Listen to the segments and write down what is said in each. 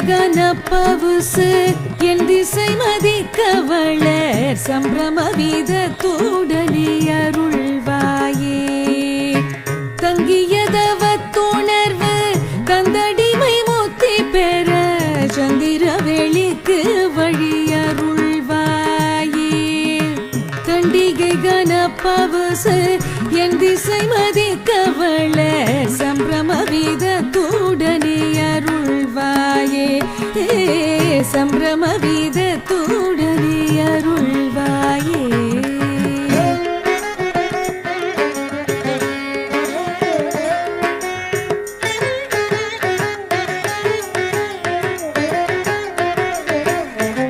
கனப்பவுசு என் திசை மதிக்கவளர் சம்பிரம வீதத்தோடனே அருள்வாயே தங்கியதவத்துணர்வு தந்தடிமை முத்தி பெற சந்திர வெளிக்கு வழி அருள்வாயே தண்டிகை கனப்பவுசு என் திசை மதிக்கவளர் சம்பிரம வீதத்தோடனே அருள்வாயே சம்பிரம வீதத்தோடனே அருள்வாயே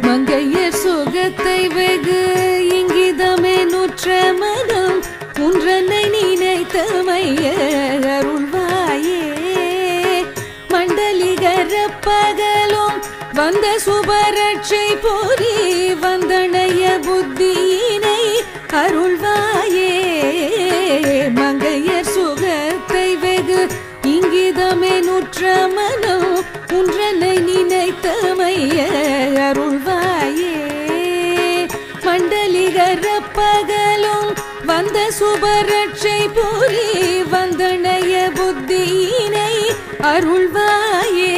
மங்கையர் சுகத்தை வெகு இங்கிதமே நுற்ற மனம் உன்றனை நினைத்தமைய அருள்வாயே மண்டலிகர பகலும் வந்த சுபரட்சை போரி வந்தனைய புத்தியினை அருள்வாயே மங்கையர் சுகத்தை வெகு இங்கிதமே நுற்ற மனம் உன்றனை நினைத்தமைய அருள்வாயே மண்டலிகர பகலும் வந்த சுபரட்சை போரி வந்தனைய புத்தியினை அருள்வாயே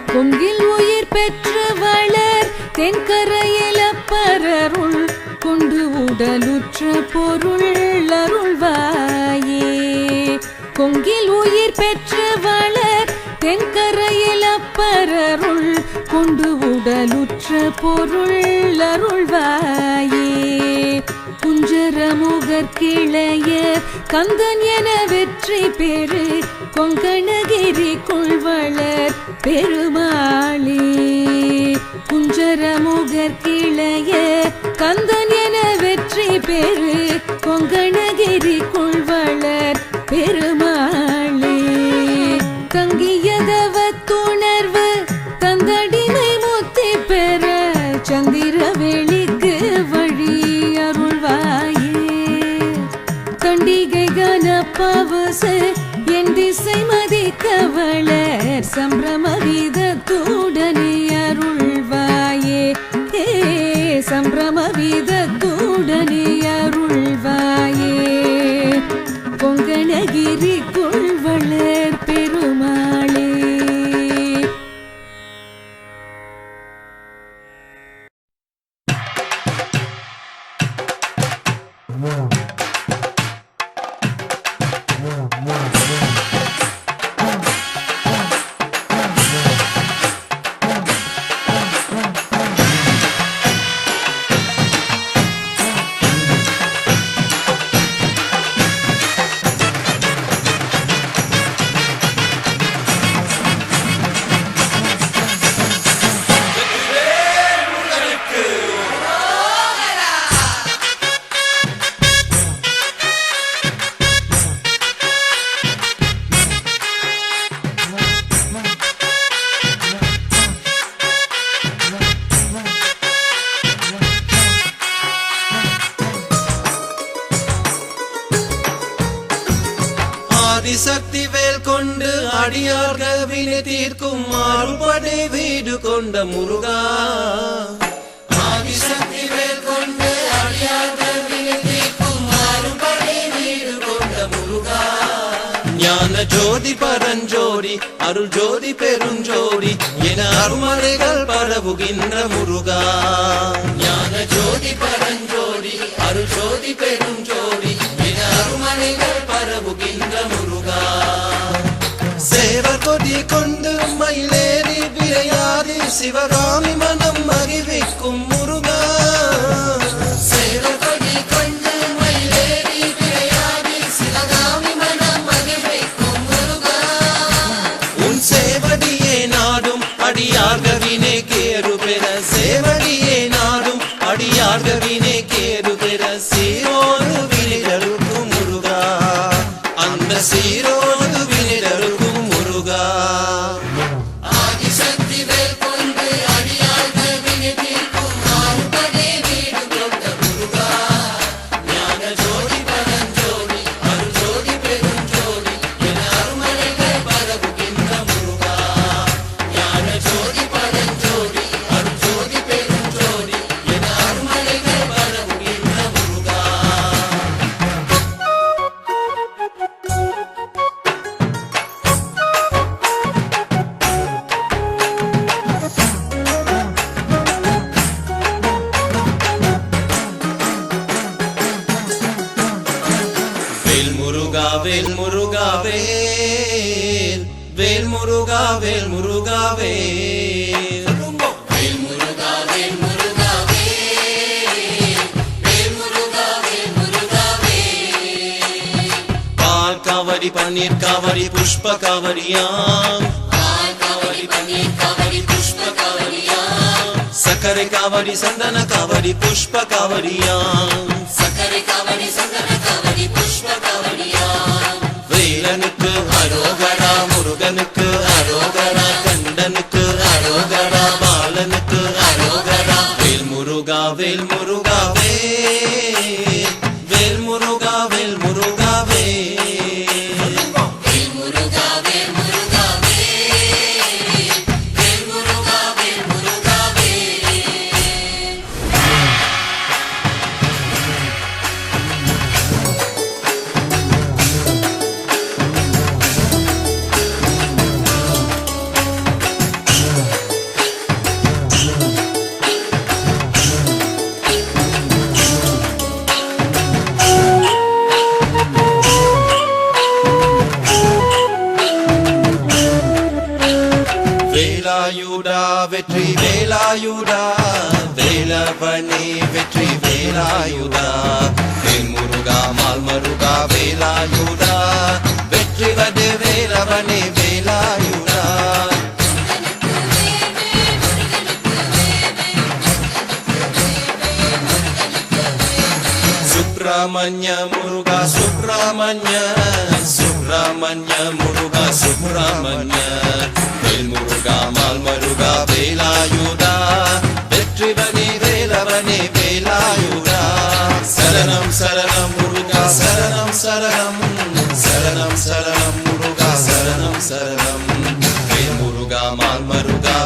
பொங்கில் உயிர் பெற்று வளர் தென்கரையில் அப்பரருள் கொண்டு உடலுற்ற பொருள் அருள்வாயே பொங்கில் உயிர் பெற்று வளர் தென்கரையில் அப்பரருள் கொண்டு உடலுற்ற பொருள் அருள்வாயே குஞ்சரமுகர் கிளைய கந்தன் என வெற்றி பெரு கொங்கணகிரி கொள்வளர் பெருமாளே குஞ்சரமுகர் கிளைய கந்தன் என வெற்றி பெரு கொங்கணகிரி கொள்வளர் பெருமாளே தங்கியதவத்துணர்வு தந்தடிமை முத்தி பெற சந்திர வெளிக்கு வழி அருள்வாயே தண்டிகை கனப்பவுசு என் திசை மதிக்கவளர் சம்பிரம வீதத்தோடனே அருள்வாயே சம்பிரம வீதத்தோடனே அருள்வாயே கொங்கணகிரி கொள்வளர் பெருமாளே ஆதிசக்தி வேல் கொண்டு அடியார்கள் வினை தீர்க்கும் மாறுபடை வீடு கொண்ட முருகா ஆதிசக்தி வேல் கொண்டு அடியார்கள் வினை தீர்க்கும் மாறுபடை வீடு கொண்ட முருகா ஞான ஜோதி பரஞ்சோதி அருள் ஜோதி பெருஞ்சோதி என அருமறைகள் பரவுகின்ற முருகா ஞான ஜோதி பரஞ்சோதி அருள் ஜோதி பெருஞ்சோதி என அருமறைகள் பரவுகின்ற முருகா சேவர் கொடி கொண்டு மயிலேறி விளையாடி சிவகாமி மனம் மகிழ்விக்கும் முருகா சேவர் கொடி கொண்டு மயிலேறி விளையாடி சிவகாமி மனம் மகிழ்விக்கும் முருகா உன் சேவடியே நாடும் அடியார்கவினை கேரு பெற சேவடியே நாடும் அடியார்கவினை கேரு பெற சீரோடு வினிடருக்கும் முருகா அந்த சீரோடு வினிடருக்கும் முருகா முருகா வேல் முருகாவே பால் காவடி பன்னீர் காவடி புஷ்ப காவடியாம் சக்கரை காவடி சந்தன காவடி புஷ்ப காவடியாம் வேலனுக்கு அரோகரா முருகனுக்கு அரோகரா கண்டனுக்கு அரோகரா பாலனுக்கு அரோகரா வேல் முருகா வேல் முருகாவே வேல் முருகா வேல் முருகாவே வேலாயுடா வெற்றி வேலாயுடா வேலவனே வெற்றி வேலாயுடா வேல் முருகா மால் மருகா வேலாயுடா வெற்றி வடு வேலவனே வேலாயுடா சுப்பிரமணிய முருகா சுப்பிரமணிய சுப்பிரமணிய முருகா சுப்பிரமணிய வேல் முருகா மால் மருகா வேலாயுதா வெற்றி வனி வேலவனே வேலாயுதா சரணம் சரணம் முருகா சரணம் சரணம் சரணம் சரணம் முருகா சரணம் சரணம் வேல் முருகா மால் மருகா